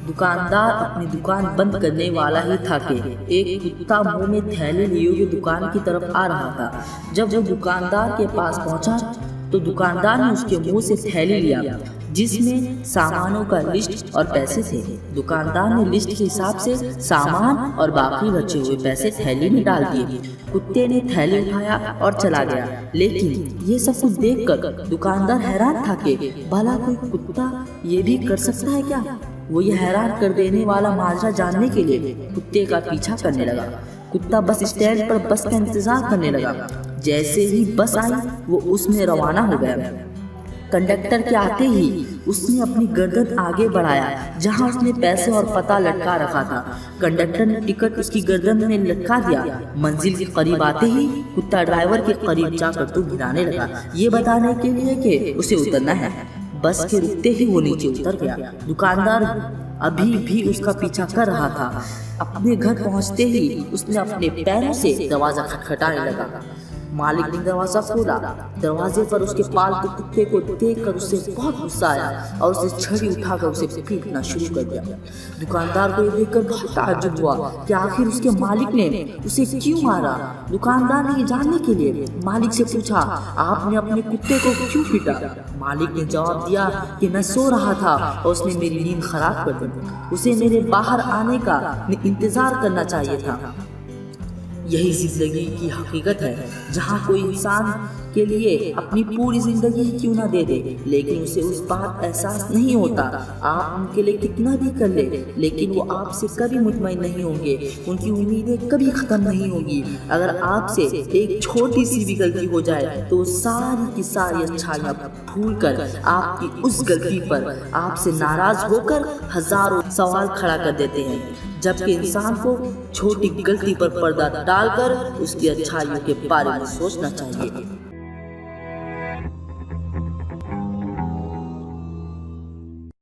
दुकानदार अपनी दुकान बंद करने वाला ही था कि एक कुत्ता मुंह में थैली लिए हुए दुकान की तरफ आ रहा था। जब वो दुकानदार के पास पहुंचा तो दुकानदार ने उसके मुंह से थैली लिया जिसमें सामानों का लिस्ट और पैसे थे। दुकानदार ने लिस्ट के हिसाब से सामान और बाकी बचे हुए पैसे थैली में डाल दिए। कुत्ते ने थैली उठाया और चला गया, लेकिन ये सब कुछ देखकर दुकानदार हैरान था कि भला कोई कुत्ता ये भी कर सकता है क्या। वो ये हैरान कर देने वाला माजरा जानने के लिए कुत्ते का पीछा करने लगा। कुत्ता बस स्टैंड पर बस का इंतजार करने लगा। जैसे ही बस आई वो उसमें रवाना हो गया। कंडक्टर के आते ही उसने अपनी गर्दन आगे बढ़ाया जहां उसने पैसे और पता लटका रखा था। कंडक्टर ने टिकट उसकी गर्दन में लटका दिया। मंजिल के करीब आते ही कुत्ता ड्राइवर के करीब जाकर तो गिराने लगा, ये बताने के लिए कि उसे उतरना है। बस के रुकते ही वो नीचे उतर गया। दुकानदार अभी भी उसका पीछा कर रहा था। अपने घर पहुंचते ही उसने अपने पैरों से दरवाजा खटखटाने लगा। मालिक ने दरवाजा खोला। दरवाजे पर उसके पालतू कुत्ते को देखकर उसे बहुत गुस्सा आया और उसे छड़ी उठाकर उसे पीटना शुरू कर दिया। दुकानदार को ये देखकर बहुत ताज्जुब हुआ कि आखिर उसके मालिक ने उसे क्यों मारा। दुकानदार ने ये जानने के लिए मालिक से पूछा, आपने अपने कुत्ते को क्यों पीटा। मालिक ने जवाब दिया कि मैं सो रहा था और उसने मेरी नींद खराब कर दी। उसे मेरे बाहर आने का इंतजार करना चाहिए था। यही जिंदगी की हकीकत है, जहाँ कोई इंसान के लिए अपनी पूरी जिंदगी क्यों ना दे दे, लेकिन उसे उस बात एहसास नहीं होता। आप उनके लिए कितना भी कर ले, लेकिन वो आपसे कभी मुतमईन नहीं होंगे। उनकी उम्मीदें कभी खत्म नहीं होंगी। अगर आपसे एक छोटी सी भी गलती हो जाए तो सारी की सारी अच्छाइयाँ भूलकर आपकी उस गलती पर आपसे नाराज होकर हजारों सवाल खड़ा कर देते हैं, जबकि इंसान को छोटी गलती पर पर्दा डालकर उसकी अच्छाइयों के बारे में सोचना चाहिए।